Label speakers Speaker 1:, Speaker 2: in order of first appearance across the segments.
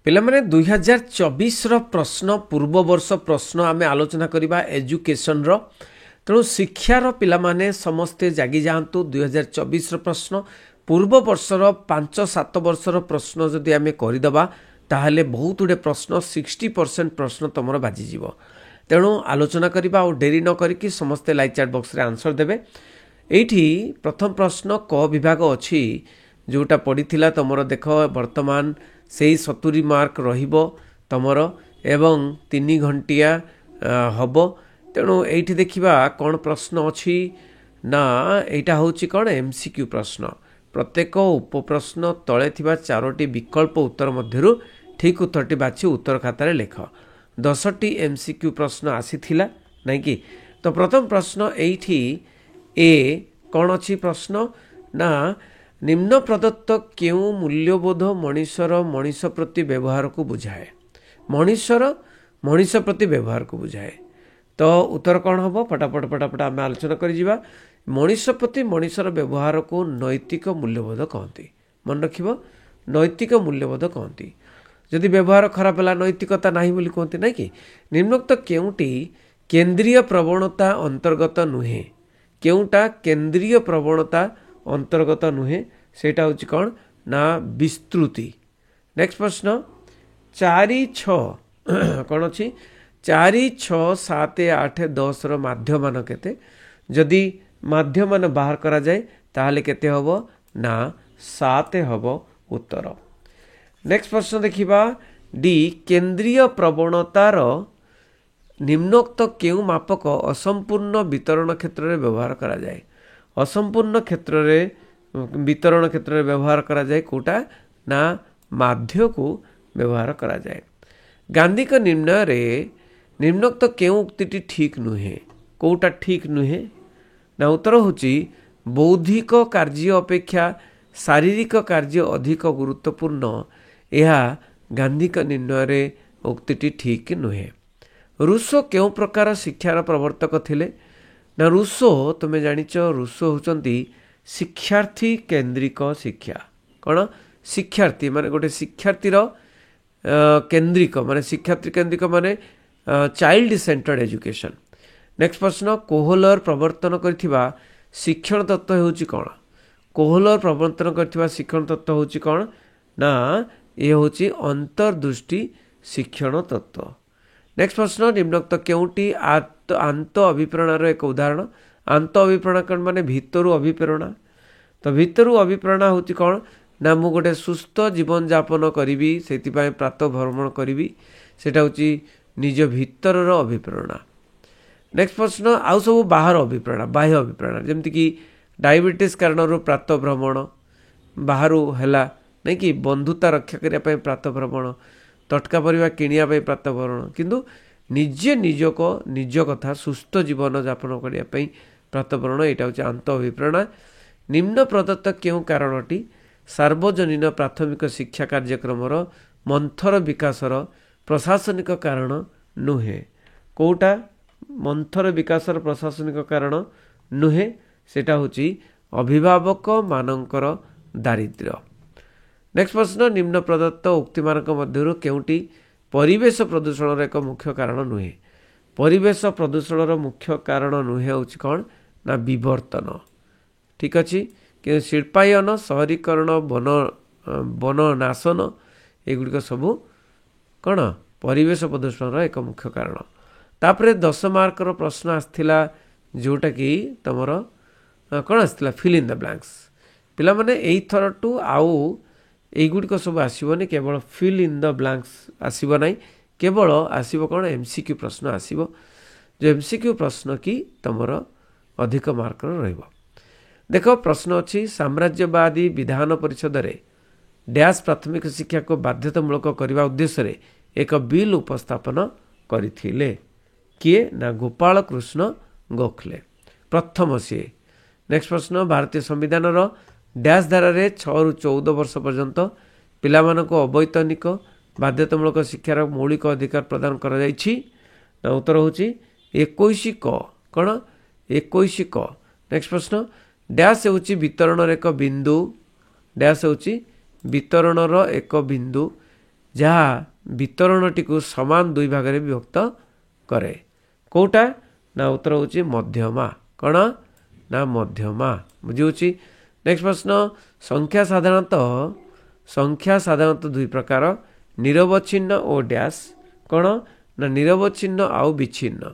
Speaker 1: पिलामाने 2024 प्रश्न पूर्व वर्ष प्रश्न आम आलोचना करवा एजुकेशन रो तेणु शिक्षार पिलामाने समस्ते जागी जातु 2024 प्रश्न पूर्व वर्षर 5-7 वर्षर प्रश्न जदि आम करदे ताहले बहुत गुड़े प्रश्न 60% प्रश्न तुम बाजिज तेणु आलोचना करवा और डेरी न करी समस्ते लाइव चैट बॉक्स रे आंसर देबे। एठी प्रथम प्रश्न क विभाग अच्छी जोटा पड़ीथिला तुमर देख वर्तमान से 70 मार्क रहिबो तुमर एवं 3 घंटिया हब। तेणु एठी देखिबा कौन प्रश्न अच्छी ना एटा होची कौन एमसीक्यू प्रश्न। प्रत्येक उपप्रश्न तले थिबा 4टी विकल्प उत्तर मध्यरु ठीक उत्तरटी बाछि उत्तर खातार लेख। 10टी एमसीक्यू प्रश्न आसीथिला नहीं कि। तो प्रथम प्रश्न एठी ए कौन अच्छी प्रश्न ना निम्न प्रदत्त केउ मूल्यबोध मनीषर मनीष प्रति व्यवहार को बुझाए। मनीषर मनीष प्रति व्यवहार को बुझाए। तो उत्तर कौन हम फटाफट आम आलोचना कर मनीष प्रति मनीषर व्यवहार को नैतिक मूल्यबोध कहती। मन रख नैतिक मूल्यबोध कहती। जदि व्यवहार खराब है नैतिकता नहीं बोली कहती ना कि निम्नोक्त केउटी केंद्रीय प्रवणता अंतर्गत नुहे केउटा केंद्रीय प्रवणता अंतर्गत नुहे सेटा होची कौन ना विस्तृति। नेक्स्ट प्रश्न 4-6 कौन अच्छी 4-6-7-8-10 माध्यमान केते जदि माध्यमान बाहर करा जाए ताहले केते हबो ना 7 हबो उत्तर। नेक्स्ट प्रश्न देखिबा डी केंद्रीय प्रवणतार निम्नोक्त केउ मापक असंपूर्ण वितरण क्षेत्र में व्यवहार करा जाए। असंपूर्ण क्षेत्र में वितरण क्षेत्र में व्यवहार करा जाए कोटा ना माध्य को व्यवहार करा जाए। गांधी का निर्णय रे निम्नोक्त केउ उक्तिटी ठीक नुहे कोटा ठीक नुहे ना उत्तर होची बौद्धिक कार्य अपेक्षा शारीरिक कार्य अधिक गुरुत्वपूर्ण। यह गांधी का निर्णय रे उक्तिटी ठीक नुहे। रूसो क्यों प्रकार शिक्षार प्रवर्तक थिले ना रूसो तुम्हें जानिच रूसो होचंती शिक्षार्थी केंद्रिक शिक्षा। कौन शिक्षार्थी माने गोटे शिक्षार्थीर केंद्रिक माने शिक्षार्थी केंद्रिक माने चाइल्ड सेंटर्ड एजुकेशन। नेक्स्ट प्रश्न कोहलर प्रवर्तन करथिबा शिक्षण तत्व होची कौन। कोहलर प्रवर्तन करथिबा शिक्षण तत्व होची कौन ना ये होची अंतर्दृष्टि शिक्षण तत्व। नेक्स्ट प्रश्न निम्नोक्त केउटी आंत अभिप्रेरणार एक उदाहरण। आंत अभिप्रेरणा कौन माने भितरु अभिप्रेरणा। तो भितरु अभिप्रेरणा होची कौन ना मु गोटे सुस्थ जीवन यापन करी से प्रातः भ्रमण करी सेटा होची निज भितरर अभिप्रेरणा। नेक्स्ट प्रश्न आउ सब बाहर अभिप्रेरणा बाह्य अभिप्रेरणा जमती कि डायबिटीज कारण प्रातः भ्रमण बाहर हैला नहीं कि बंधुता रक्षा करने प्रातः भ्रमण तटका परिवा किनिया प्रातः भ्रमण किंतु निजे निज कथा सुस्थ जीवन यापन करने प्रातः भ्रमण यहाँ हूँ आंत अभिप्रेरणा। निम्न प्रदत्त क्यों कारणटी सार्वजनीन प्राथमिक शिक्षा कार्यक्रम मंथर विकासर प्रशासनिक कारण नुहे कोटा मंथर विकासर प्रशासनिक कारण नुहे सेटा होची अभिभावक मानकर दारिद्र्य। नेक्स्ट प्रश्न निम्न प्रदत्त उक्ति मानक मध्यरु केउटी परिवेश प्रदूषण एक मुख्य कारण नुहे। परिवेश प्रदूषण मुख्य कारण नुहे होची कौन ना विवर्तन। ठीक अच्छी कि शिल्पायन शहरीकरण वन नाशन एगुड़िक सबू कौन परिवेश प्रदूषण एक मुख्य कारण। तापरे 10 मार्कर प्रश्न आसला जोटा कि तुमर कौन आसला फिल इन द ब्लैंक्स। पिला माने एई थर टू आउ एगुड़िक सब आसबनी केवल फिल इन द ब्लैंक्स आसब ना केवल आसब कौन एमसीक्यू प्रश्न आसब जो एमसीक्यू प्रश्न की तुमर अधिक मार्कर रहिबो। देख प्रश्न अच्छी साम्राज्यवादी विधान परिषद रे डैश प्राथमिक शिक्षा को बाध्यतामूलक करने उद्देश्य एक बिल उपस्थापन करथिले किए ना गोपाल कृष्ण गोखले प्रथम सी। नेक्स्ट प्रश्न भारतीय संविधान रो डैश धारा 6 ରୁ 14 वर्ष पर्यंत पिलामानको अवैतनिक बाध्यतामूलक शिक्षार मौलिक अधिकार प्रदान करा जायछि ना उत्तर होची 21 क कौन 21 क। नेक्स्ट प्रश्न डैश होची वितरण एक बिंदु डैश होची वितरण एक बिंदु जहाँ वितरणटी को समान दुई भाग में विभक्त करे कौटा ना उत्तर होची मध्यमा कौन ना मध्यमा बुझी। नेक्स्ट प्रश्न संख्या साधारणतः दुई प्रकार निरवच्छिन्न और डैश कौन ना निरवच्छिन्न आउ विच्छिन्न।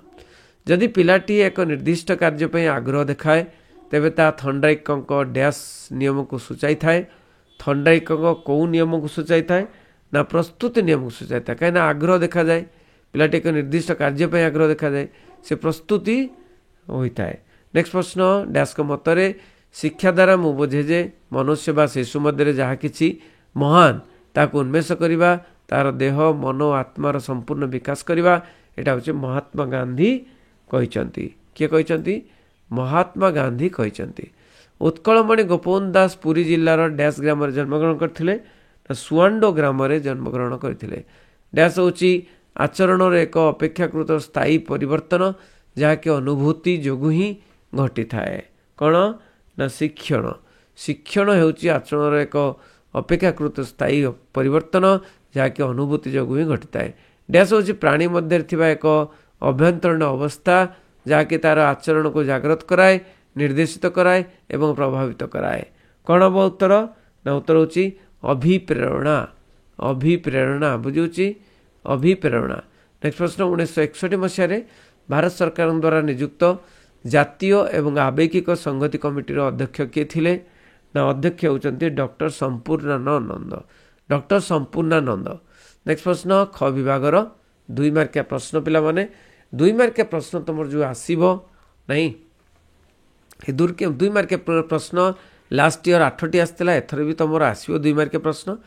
Speaker 1: जदि पिलाटी एक निर्दिष्ट कार्य आग्रह देखाए तेबे ता थंडाइक डैश नियम को सूचाई थाए। थंडाइक कौ नियम को सूचाई थाए ना प्रस्तुति नियम को सूचाई थाए कहीं आग्रह देखा जाए पिलाटी एक निर्दिष्ट कार्य आग्रह देखा जाए से प्रस्तुति होता है। नेक्स्ट प्रश्न डैश को मतरे शिक्षा द्वारा मु बुझे जे मनुष्य बा शिशु मध्य जहाँ किछि महान ताकू उन्मेष करवा तार देह मन आत्मार संपूर्ण विकास करवा एटा होछि महात्मा गांधी कहते। किए कहते महात्मा गांधी कहते। उत्कलमणि गोपबंधु दास पुरी जिलार डैश ग्राम जन्मग्रहण करथिले सुआंडो ग्राम जन्मग्रहण करथिले। डैश होछि आचरण एक अपेक्षाकृत स्थायी परिवर्तन जहाँकि अनुभूति जोगु ही घटी थाए कौन ना शिक्षण। शिक्षण होछि आचरण एक अपेक्षाकृत स्थायी परिवर्तन जहाँकि अनुभूति जोगु ही घटी थाए। डैश होछि प्राणी मध्य थिबा एक अभ्यंतरण अवस्था जहाँकि तार आचरण को जागृत कराए निर्देशित कराए एवं प्रभावित कराए कौन हम उत्तर ना उत्तर होछि अभिप्रेरणा। अभिप्रेरणा बुझुची अभिप्रेरणा। नेक्स्ट प्रश्न 1961 मसीह भारत सरकार द्वारा नियुक्त जातीय एवं आवेगिक संगति कमिटीर अध्यक्ष किए थिले ना अध्यक्ष होउचंती doctor Sampurnanand. Doctor Sampurnanand. Next प्रश्न ख विभागर 2 मार्किया प्रश्न पिला माने 2 मार्किया प्रश्न तुम जो आसीबो नहीं 2 मार्किया प्रश्न लास्ट ईयर 8टी आसला एथर भी तुम आसो 2 मार्किया प्रश्न।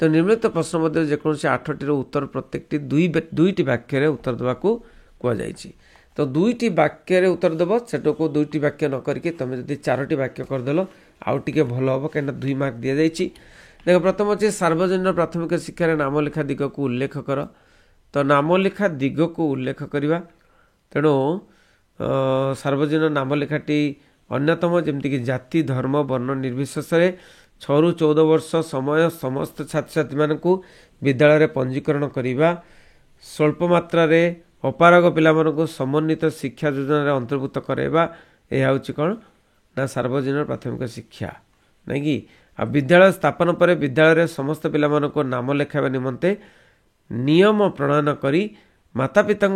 Speaker 1: तो निम्नलिखित प्रश्न मध्य जेकोसी 8टी उत्तर प्रत्येकटी दुईटी वाक्य उत्तर देवा कहुई। तो 2टी वाक्य उत्तर देव सेटा को 2टी वाक्य न करके तुम जब 4टी वाक्य करदेल आउ टे भल हम कहीं 2 मार्क दि जाइए। देख प्रथम अच्छे सार्वजनिक प्राथमिक शिक्षार नाम लिखा दिग को उल्लेख कर। तो नाम लिखा दिग को उल्लेख करवा तेणु सार्वजनिक नाम लिखाटी अन्यतम जमीक जाति धर्म वर्ण निर्विशेष 6 ରୁ 14 वर्ष समय समस्त छात्र छात्री मानू विद्यालय पंजीकरण करवा स्वल्प मात्रा अपारग पिला को समन्वित शिक्षा योजना अंतर्भुक्त करवा यह हूँ कौन ना सार्वजनिक प्राथमिक शिक्षा नहीं कि आ विद्यालय स्थापन पर विद्यालय समस्त पिला नाम लेखाइबा निमंते नियम प्रणयन करी माता पिता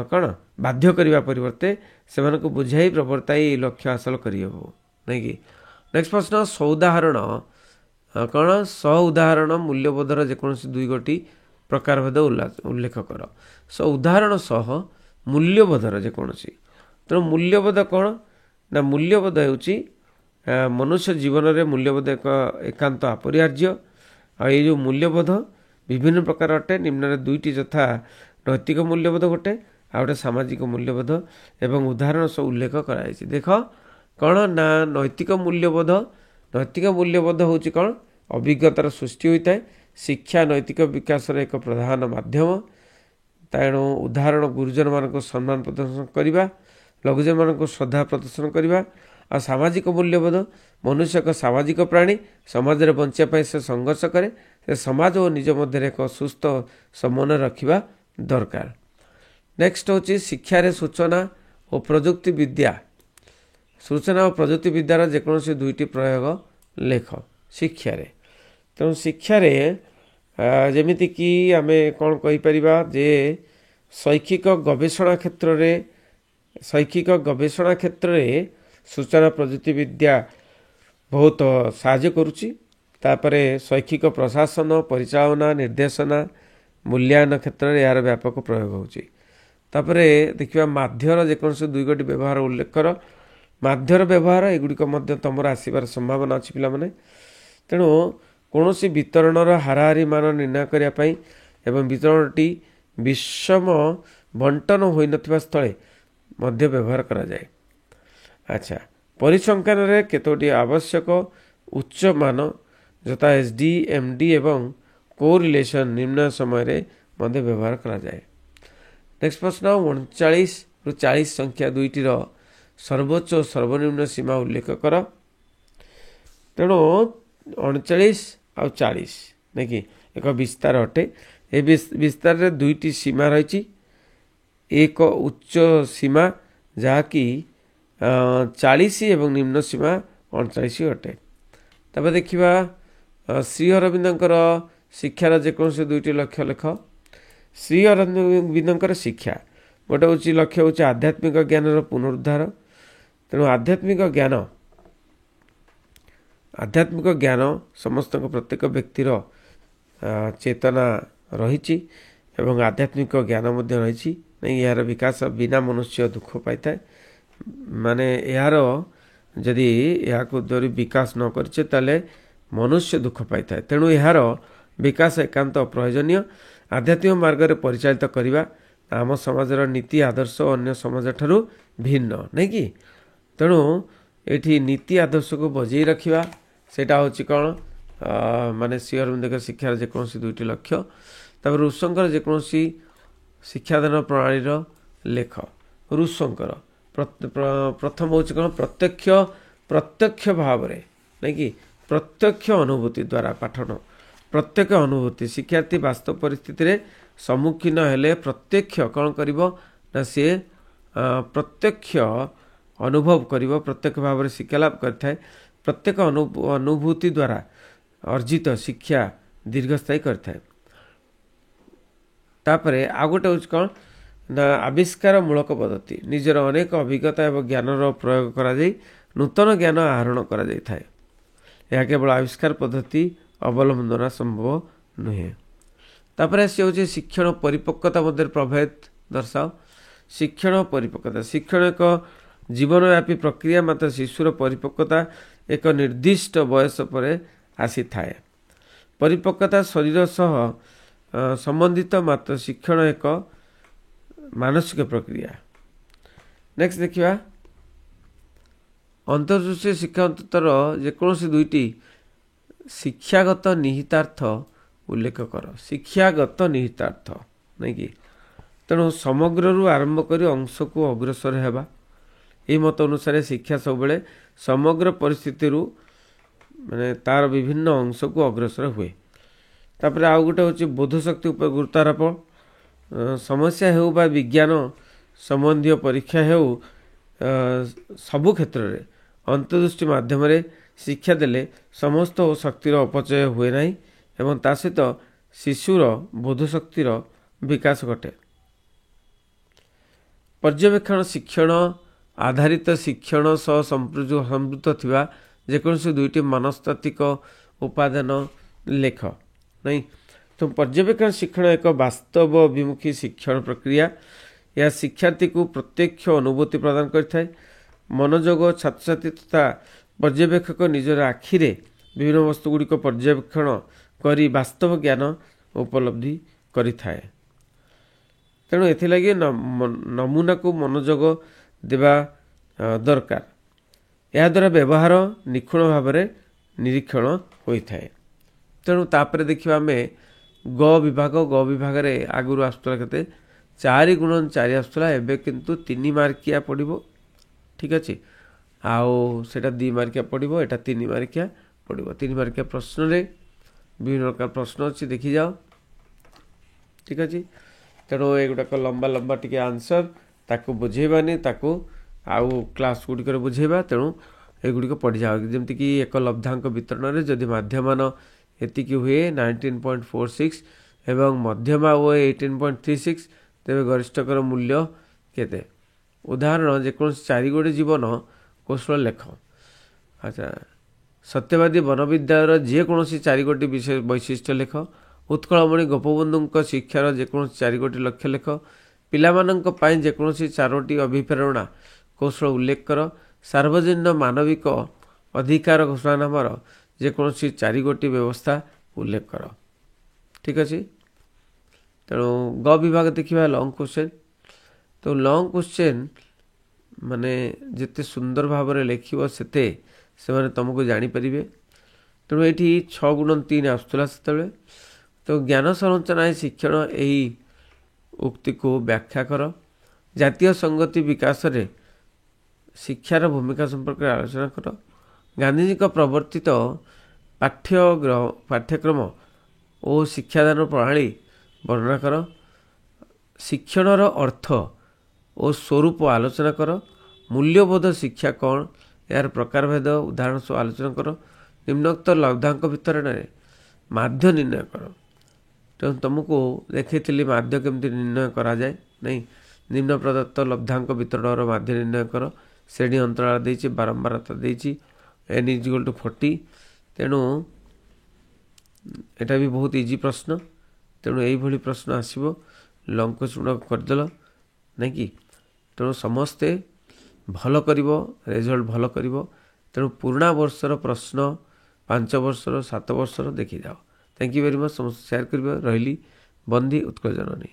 Speaker 1: कौन बाध्य करने परिवर्ते से बुझाई प्रवर्ताई लक्ष्य हासिल करहब नहीं कि। नेक्स्ट प्रश्न सौदाहरण कौन उदाहरण मूल्यबोधर जेकोसी 2 गोटी प्रकार भेद उल्लेख कर। उदाहरण सह मूल्यबोधर जेकोसी तेणु मूल्यबोध कौन ना मूल्यबोध होउची मनुष्य जीवन में मूल्यबोध एक एकांत अपरिहार्य। ये जो मूल्यबोध विभिन्न प्रकार अटे निम्न 2टी यथा नैतिक मूल्यबोध गोटे आउटे सामाजिक मूल्यबोध एवं उदाहरण सब उल्लेख कराई। देख कौन ना नैतिक मूल्यबोध होची कौन अभिज्ञतार सृष्टि होता है। शिक्षा नैतिक विकास एक प्रधान माध्यम तेणु उदाहरण गुरुजन मान सम्मान प्रदर्शन करवा लघुजन मान श्रद्धा प्रदर्शन करवा। आ सामाजिक मूल्यबोध मनुष्य एक सामाजिक प्राणी समाज में बंचापी से संघर्ष करे से समाज और निज मध्य एक सुस्थ समन्वय रखा दरकार। नेक्स्ट होची शिक्षा सूचना और प्रजुक्ति विद्या। सूचना और प्रजुक्ति विद्यार जेकोसी 2टी प्रयोग लेख शिक्षा रे। तेणु शिक्षा जमीती कि आम कौन कहीपर जे शैक्षिक गवेषणा क्षेत्र में सूचना प्रजुक्ति विद्या बहुत साहाय्य करुच्ची। तापर शैक्षिक प्रशासन परिचालना निर्देशना मूल्यांकन क्षेत्र में यार व्यापक प्रयोग होची। तापर देखिए माध्यर जेकोसी 2 गोटी व्यवहार उल्लेख कर। माध्यर व्यवहार एगुड़िक तुम आसबार संभावना अच्छी पाने तेणु कौन वितरणर हाराहारी मान निर्णय करने एवं वितरणटी विषम बंटन हो न स्थले मध्य व्यवहार करा जाए। अच्छा परिसंख्यान में केतोटी आवश्यक उच्च मान जता एसडी एमडी एवं कोरिलेशन निम्न समय मध्य व्यवहार करा जाए। नेक्स्ट प्रश्न 39 ରୁ 40 संख्या 2टीर सर्वोच्च और सर्वनिम्न सीमा उल्लेख कर। तेणु 39 ଆଉ 40 नहीं कि ଏକ ବିସ୍ତାର ଅଟେ। ଏ ବିସ୍ତାରରେ ଦୁଇଟି ସୀମା ରହିଛି। ଏକ ଉଚ୍ଚ ସୀମା ଯାହାକି 40 ଏବଂ ନିମ୍ନ ସୀମା 39 ଅଟେ। ତାପରେ ଦେଖିବା ଶ୍ରୀ ଅରବିନ୍ଦଙ୍କର ଶିକ୍ଷାର ଯେକୌଣସି ଦୁଇଟି ଲକ୍ଷ୍ୟ ଲେଖ। ଶ୍ରୀ ଅରବିନ୍ଦଙ୍କର ଶିକ୍ଷା ଗୋଟେ ହେଉଛି ଲକ୍ଷ୍ୟ ହେଉଛି ଆଧ୍ୟାତ୍ମିକ ଜ୍ଞାନର ପୁନରୁଦ୍ଧାର। ତେଣୁ ଆଧ୍ୟାତ୍ମିକ ଜ୍ଞାନ ସମସ୍ତଙ୍କ ପ୍ରତ୍ୟେକ ବ୍ୟକ୍ତିର ଚେତନା ରହିଛି ଏବଂ ଆଧ୍ୟାତ୍ମିକ ଜ୍ଞାନ ମଧ୍ୟ ରହିଛି। ଏହାର ବିକାଶ ବିନା ମନୁଷ୍ୟ ଦୁଃଖ ପାଇଥାଏ। ମାନେ ଯଦି ଏହାକୁ ବିକାଶ ନ କରିଛେ ତାହେଲେ ମନୁଷ୍ୟ ଦୁଃଖ ପାଇଥାଏ। ତେଣୁ ଏହାର ବିକାଶ ଏକାନ୍ତ ପ୍ରয়োଜନୀୟ। ଆଧ୍ୟାତ୍ମିକ ମାର୍ଗରେ ପରିଚାଳିତ କରିବା ଆମ ସମାଜର ନୀତି ଆଦର୍ଶ ଅନ୍ୟ ସମାଜ ଠାରୁ ଭିନ୍ନ, ନାଇଁ କି? ତେଣୁ ଏଠି ନୀତି ଆଦର୍ଶକୁ ବଜେଇ ରଖିବା ସେଇଟା ହେଉଛି କ'ଣ ମାନେ ଶ୍ରୀ ଅରବିନ୍ଦଙ୍କ ଶିକ୍ଷାର ଯେକୌଣସି ଦୁଇଟି ଲକ୍ଷ୍ୟ। ତାପରେ ରୁଷଙ୍କର ଯେକୌଣସି ଶିକ୍ଷାଦାନ ପ୍ରଣାଳୀର ଲେଖ। ରୁଷଙ୍କର ପ୍ରଥମ ହେଉଛି କ'ଣ ପ୍ରତ୍ୟକ୍ଷ ଭାବରେ, ନାଇଁ କି? ପ୍ରତ୍ୟକ୍ଷ ଅନୁଭୂତି ଦ୍ୱାରା ପାଠନ। ପ୍ରତ୍ୟେକ ଅନୁଭୂତି ଶିକ୍ଷାର୍ଥୀ ବାସ୍ତବ ପରିସ୍ଥିତିରେ ସମ୍ମୁଖୀନ ହେଲେ ପ୍ରତ୍ୟକ୍ଷ କ'ଣ କରିବ ନା ସିଏ ପ୍ରତ୍ୟକ୍ଷ ଅନୁଭବ କରିବ, ପ୍ରତ୍ୟକ୍ଷ ଭାବରେ ଶିକ୍ଷା ଲାଭ କରିଥାଏ। ପ୍ରତ୍ୟେକ ଅନୁଭୂତି ଦ୍ୱାରା ଅର୍ଜିତ ଶିକ୍ଷା ଦୀର୍ଘସ୍ଥାୟୀ କରିଥାଏ। ତାପରେ ଆଉ ଗୋଟେ ହେଉଛି କ'ଣ ନା ଆବିଷ୍କାର ମୂଳକ ପଦ୍ଧତି। ନିଜର ଅନେକ ଅଭିଜ୍ଞତା ଏବଂ ଜ୍ଞାନର ପ୍ରୟୋଗ କରାଯାଇ ନୂତନ ଜ୍ଞାନ ଆହରଣ କରାଯାଇଥାଏ। ଏହା କେବଳ ଆବିଷ୍କାର ପଦ୍ଧତି ଅବଲମ୍ବନା ସମ୍ଭବ ନୁହେଁ। ତାପରେ ଆସି ହେଉଛି ଶିକ୍ଷଣ ପରିପକ୍ୱତା ମଧ୍ୟରେ ପ୍ରଭେଦ ଦର୍ଶାଅ। ଶିକ୍ଷଣ ପରିପକ୍ୱତା ଶିକ୍ଷଣ ଏକ ଜୀବନବ୍ୟାପୀ ପ୍ରକ୍ରିୟା, ମାତ୍ର ଶିଶୁର ପରିପକ୍ୱତା ଏକ ନିର୍ଦ୍ଦିଷ୍ଟ ବୟସ ପରେ ଆସିଥାଏ। ପରିପକ୍ୱତା ଶରୀର ସହ ସମ୍ବନ୍ଧିତ, ମାତ୍ର ଶିକ୍ଷଣ ଏକ ମାନସିକ ପ୍ରକ୍ରିୟା। ନେକ୍ସଟ ଦେଖିବା ଅନ୍ତର୍ଦୃଷ୍ଟି ଶିକ୍ଷାନ୍ତର ଯେକୌଣସି ଦୁଇଟି ଶିକ୍ଷାଗତ ନିହିତାର୍ଥ ଉଲ୍ଲେଖ କର। ଶିକ୍ଷାଗତ ନିହିତାର୍ଥ, ନାଇଁ କି? ତେଣୁ ସମଗ୍ରରୁ ଆରମ୍ଭ କରି ଅଂଶକୁ ଅଗ୍ରସର ହେବା। ଏହି ମତ ଅନୁସାରେ ଶିକ୍ଷା ସବୁବେଳେ ସମଗ୍ର ପରିସ୍ଥିତିରୁ ମାନେ ତାର ବିଭିନ୍ନ ଅଂଶକୁ ଅଗ୍ରସର ହୁଏ। ତାପରେ ଆଉ ଗୋଟେ ହେଉଛି ବୋଧଶକ୍ତି ଉପରେ ଗୁରୁତ୍ୱାରୋପ। ସମସ୍ୟା ହେଉ ବା ବିଜ୍ଞାନ ସମ୍ବନ୍ଧୀୟ ପରୀକ୍ଷା ହେଉ, ସବୁ କ୍ଷେତ୍ରରେ ଅନ୍ତର୍ଦୃଷ୍ଟି ମାଧ୍ୟମରେ ଶିକ୍ଷା ଦେଲେ ସମସ୍ତ ଶକ୍ତିର ଅପଚୟ ହୁଏ ନାହିଁ ଏବଂ ତା ସହିତ ଶିଶୁର ବୋଧଶକ୍ତିର ବିକାଶ ଘଟେ। ପର୍ଯ୍ୟବେକ୍ଷଣ ଶିକ୍ଷଣ ଆଧାରିତ ଶିକ୍ଷଣ ସହ ସମ୍ପୃକ୍ତ ଥିବା ଯେକୌଣସି ଦୁଇଟି ମନସ୍ତାତ୍ତ୍ୱିକ ଉପାଦାନ ଲେଖ। ନାଇଁ, ତ ପର୍ଯ୍ୟବେକ୍ଷଣ ଶିକ୍ଷଣ ଏକ ବାସ୍ତବ ଅଭିମୁଖୀ ଶିକ୍ଷଣ ପ୍ରକ୍ରିୟା। ଏହା ଶିକ୍ଷାର୍ଥୀକୁ ପ୍ରତ୍ୟକ୍ଷ ଅନୁଭୂତି ପ୍ରଦାନ କରିଥାଏ। ମନୋଯୋଗ ଛାତ୍ରଛାତ୍ରୀ ତଥା ପର୍ଯ୍ୟବେକ୍ଷକ ନିଜର ଆଖିରେ ବିଭିନ୍ନ ବସ୍ତୁ ଗୁଡ଼ିକ ପର୍ଯ୍ୟବେକ୍ଷଣ କରି ବାସ୍ତବ ଜ୍ଞାନ ଉପଲବ୍ଧି କରିଥାଏ। ତେଣୁ ଏଥିଲାଗି ନମୁନାକୁ ମନୋଯୋଗ ଦେବା ଦରକାର। ଏହାଦ୍ୱାରା ବ୍ୟବହାର ନିଖୁଣ ଭାବରେ ନିରୀକ୍ଷଣ ହୋଇଥାଏ। ତେଣୁ ତାପରେ ଦେଖିବା ଆମେ ଗ ବିଭାଗରେ ଆଗରୁ ଆସୁଥିଲା କେତେ 4x4 ଆସୁଥିଲା, ଏବେ କିନ୍ତୁ 3 ମାର୍କିଆ ପଡ଼ିବ। ଠିକ୍ ଅଛି, ଆଉ ସେଇଟା 2 ମାର୍କିଆ ପଡ଼ିବ, ଏଇଟା 3 ମାର୍କିଆ ପଡ଼ିବ। 3 ମାର୍କିଆ ପ୍ରଶ୍ନରେ ବିଭିନ୍ନ ପ୍ରକାର ପ୍ରଶ୍ନ ଅଛି, ଦେଖିଯାଅ। ଠିକ୍ ଅଛି, ତେଣୁ ଏଗୁଡ଼ାକ ଲମ୍ବା ଟିକେ ଆନ୍ସର, ତାକୁ ବୁଝେଇବାନି, ତାକୁ ଆଉ କ୍ଲାସ୍ ଗୁଡ଼ିକରେ ବୁଝେଇବା। ତେଣୁ ଏଗୁଡ଼ିକ ପଢ଼ିଯାଅ। ଯେମିତିକି ଏକ ଲବ୍ଧାଙ୍କ ବିତରଣରେ ଯଦି ମାଧ୍ୟମାନ ଏତିକି ହୁଏ 19.46 ଏବଂ ମଧ୍ୟମା ଓ 18.36, ତେବେ ଗରିଷ୍ଠକର ମୂଲ୍ୟ କେତେ? ଉଦାହରଣ ଯେକୌଣସି 4 ଗୋଟି ଜୀବନ କୌଶଳ ଲେଖ। ଆଚ୍ଛା, ସତ୍ୟବାଦୀ ବନବିଦ୍ୟାଳୟର ଯେକୌଣସି 4 ଗୋଟି ବୈଶିଷ୍ଟ୍ୟ ଲେଖ। ଉତ୍କଳମଣି ଗୋପବନ୍ଧୁଙ୍କ ଶିକ୍ଷାର ଯେକୌଣସି 4 ଗୋଟି ଲକ୍ଷ୍ୟ ଲେଖ। ପିଲାମାନଙ୍କ ପାଇଁ ଯେକୌଣସି 4ଟି ଅଭିପ୍ରେରଣା କୌଶଳ ଉଲ୍ଲେଖ କର। ସାର୍ବଜନୀନ ମାନବିକ ଅଧିକାର ଘୋଷଣାନାମାର ଯେକୌଣସି 4 ଗୋଟି ବ୍ୟବସ୍ଥା ଉଲ୍ଲେଖ କର। ଠିକ୍ ଅଛି, ତେଣୁ ଗ ବିଭାଗ ଦେଖିବା ଲଙ୍ଗ କ୍ୱେଶ୍ଚନ୍। ତ ଲଙ୍ଗ କ୍ୱେଶ୍ଚନ୍ ମାନେ ଯେତେ ସୁନ୍ଦର ଭାବରେ ଲେଖିବ ସେତେ ସେମାନେ ତୁମକୁ ଜାଣିପାରିବେ। ତେଣୁ ଏଇଠି 6x3 ଆସୁଥିଲା ସେତେବେଳେ। ତ ଜ୍ଞାନ ସଂରଚନା ଶିକ୍ଷଣ ଏହି ଉକ୍ତିକୁ ବ୍ୟାଖ୍ୟା କର। ଜାତୀୟ ସଂଗତି ବିକାଶରେ ଶିକ୍ଷାର ଭୂମିକା ସମ୍ପର୍କରେ ଆଲୋଚନା କର। ଗାନ୍ଧୀଜୀଙ୍କ ପ୍ରବର୍ତ୍ତିତ ପାଠ୍ୟକ୍ରମ ଓ ଶିକ୍ଷାଦାନ ପ୍ରଣାଳୀ ବର୍ଣ୍ଣନା କର। ଶିକ୍ଷଣର ଅର୍ଥ ଓ ସ୍ୱରୂପ ଆଲୋଚନା କର। ମୂଲ୍ୟବୋଧ ଶିକ୍ଷା କ'ଣ, ଏହାର ପ୍ରକାରଭେଦ ଉଦାହରଣ ସବୁ ଆଲୋଚନା କର। ନିମ୍ନୋକ୍ତ ଲବ୍ଧାଙ୍କ ଭିତରଣରେ ମାଧ୍ୟ ନିର୍ଣ୍ଣୟ କର। ତେଣୁ ତୁମକୁ ଦେଖାଇଥିଲି ମାଧ୍ୟ କେମିତି ନିର୍ଣ୍ଣୟ କରାଯାଏ ନାହିଁ। ନିମ୍ନ ପ୍ରଦତ୍ତ ଲବ୍ଧାଙ୍କ ବିତରଣର ମାଧ୍ୟ ନିର୍ଣ୍ଣୟ କର। ଶ୍ରେଣୀ ଅନ୍ତରାଳ ଦେଇଛି, ବାରମ୍ବାରତା ଦେଇଛି, n=40। ତେଣୁ ଏଟା ବି ବହୁତ ଇଜି ପ୍ରଶ୍ନ। ତେଣୁ ଏଇଭଳି ପ୍ରଶ୍ନ ଆସିବ, ଲଙ୍କ ଚୂଡ଼ କରିଦେଲ ନାଇଁ କି। ତେଣୁ ସମସ୍ତେ ଭଲ କରିବ, ରେଜଲ୍ଟ ଭଲ କରିବ। ତେଣୁ ପୁରୁଣା ବର୍ଷର ପ୍ରଶ୍ନ 5 ବର୍ଷର 7 ବର୍ଷର ଦେଖିଯାଅ। Thank you very much. ସମସ୍ତେ ସେୟାର କରିବ। ରହିଲି। ବନ୍ଦୀ ଉତ୍କଳ ଜନନୀ।